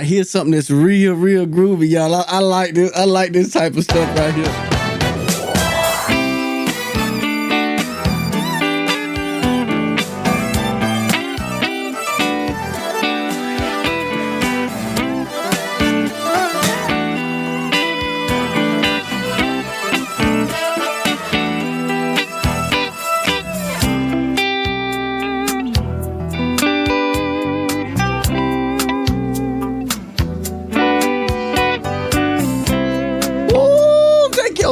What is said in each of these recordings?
I hear something that's real groovy, y'all. I like this. I like this type of stuff right here.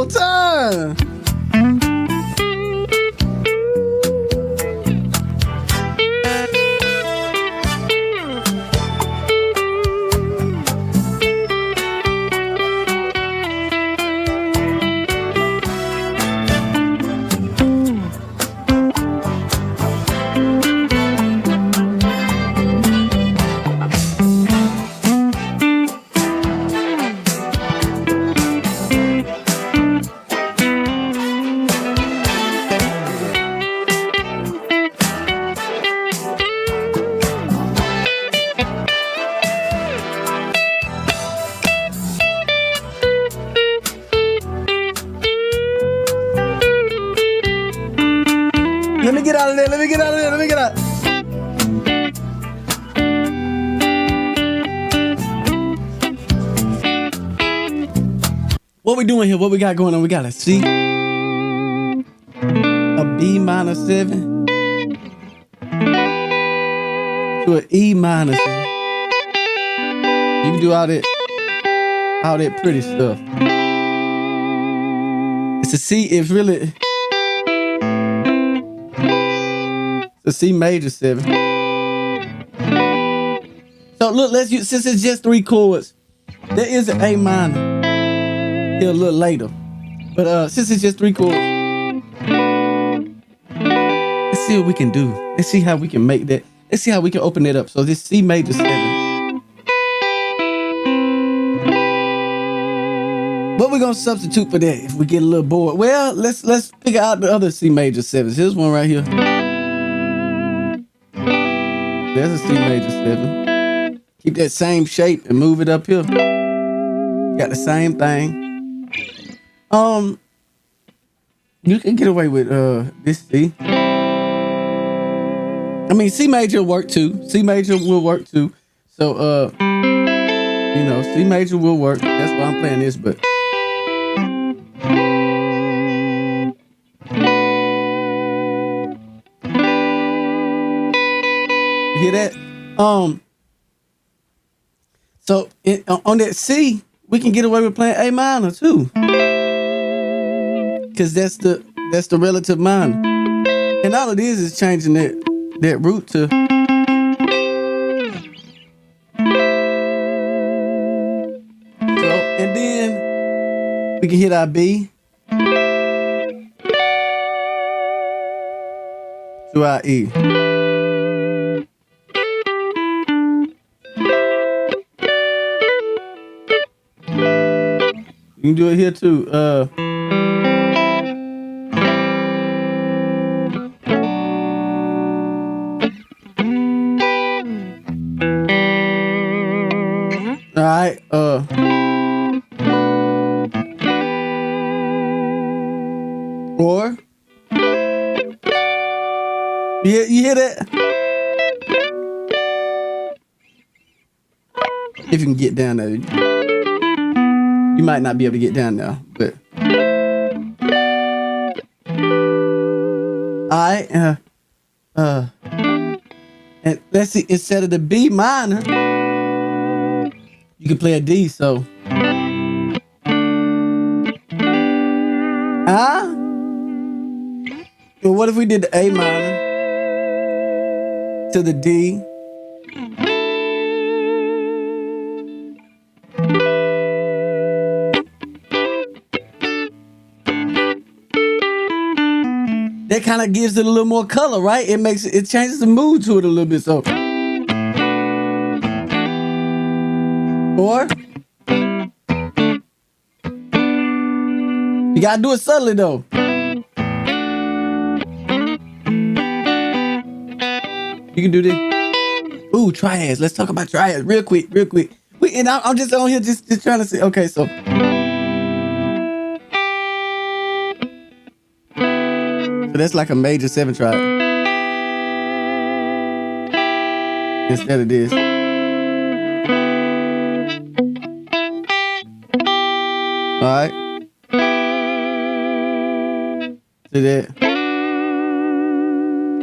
Time. Let me get out of there. Let me get out of there. Let me get out. What we doing here? What we got going on? We got a C, a B minor 7, to an E minor 7. You can do all that pretty stuff. It's a C. It's really. The C major 7. So look, since it's just 3 chords, there is an A minor here a little later. But since it's just 3 chords, let's see what we can do. Let's see how we can make that. Let's see how we can open it up. So this C major 7. What we gonna substitute for that if we get a little bored? Well, let's figure out the other C major 7s. Here's one right here. There's a C major 7. Keep that same shape and move it up here. Got the same thing. You can get away with this C. I mean, C major will work too. C major will work too. So C major will work. That's why I'm playing this, but you hear that? So on that C, we can get away with playing A minor too, because that's the relative minor, and all it is changing that root to. So and then we can hit our B to our E. You can do it here too. All right. Or you hear that? If you can get down there. You might not be able to get down now, but alright, and let's see, instead of the B minor, you can play a D, so well, what if we did the A minor to the D? That kind of gives it a little more color, right? It changes the mood to it a little bit. So, or you gotta do it subtly though. You can do this. Ooh, triads. Let's talk about triads real quick. We And I'm just on here just trying to see. Okay, so that's like a major 7 triad instead of this. All right. See that?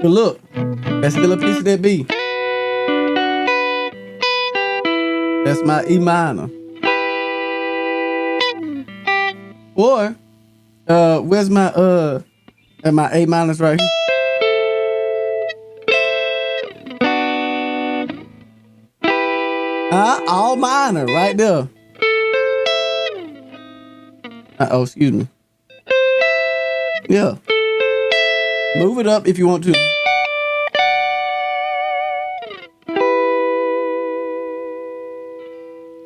But look, that's still a piece of that B. That's my E minor. Or where's my A minus right here? All minor right there. Oh, excuse me. Yeah. Move it up if you want to.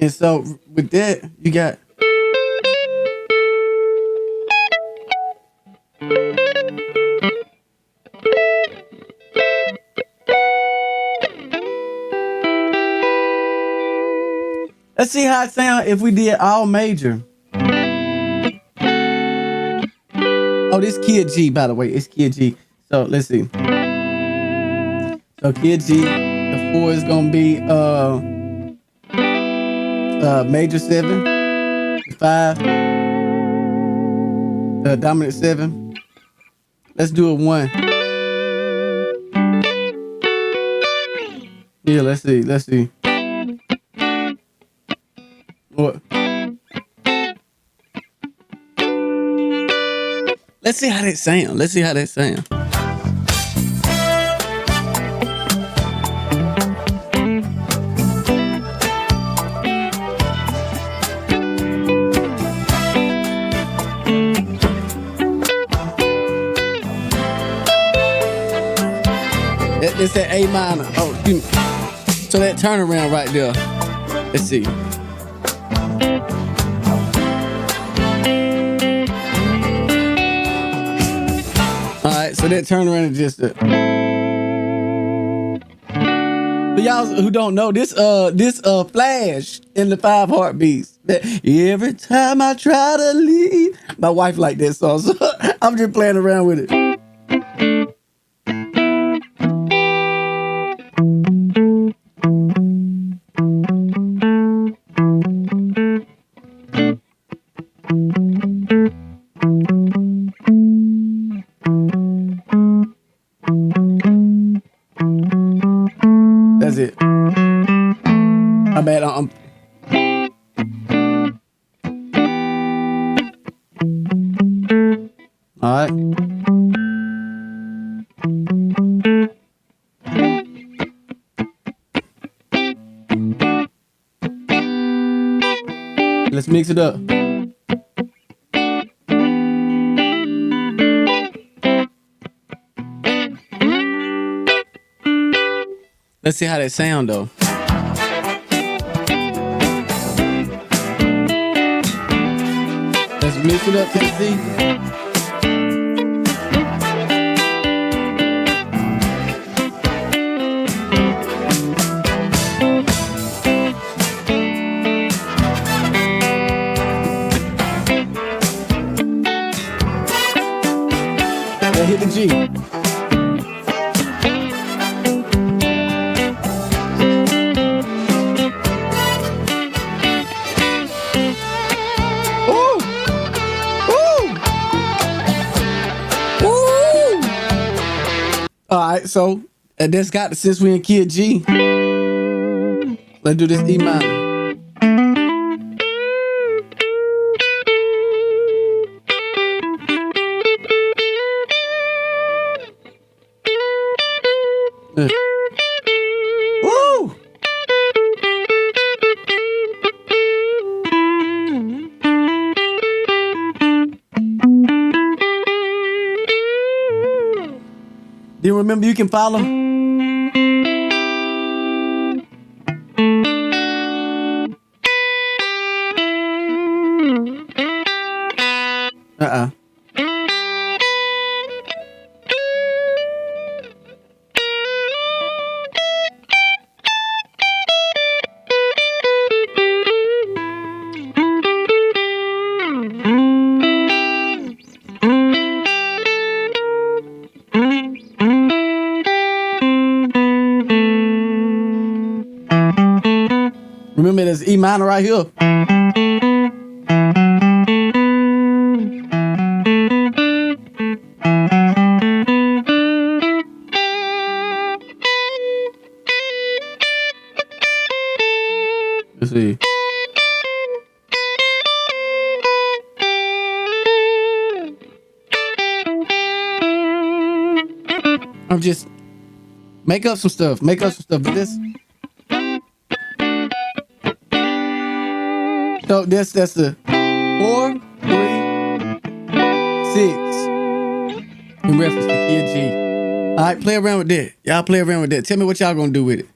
And so with that, you got let's see how it sounds if we did all major. Oh, this key of G, by the way. It's key of G. So let's see. So key of G, the 4 is gonna be major 7, 5, dominant 7. Let's do a 1. Yeah, let's see. What? Let's see how that sound. It's that A minor. Oh, excuse me. So that turnaround right there. Let's see. All right, so that turnaround is just it. For y'all who don't know, this flash in the 5 heartbeats. Every time I try to leave, my wife liked that song, so I'm just playing around with it. That's it. My bad. All right. Let's mix it up. Let's see how that sound though. Let's mix it up to the C. Hit the G. Ooh. Ooh. Ooh. All right, so that's got since we in key of G. Let's do this E minor. Woo! Do you remember you can follow? Remember, there's E minor right here. Let's see. I'm just make up some stuff. Make up some stuff. But this. So that's the 4, 3, 6 in reference to key of G. All right, play around with that. Y'all play around with that. Tell me what y'all gonna do with it.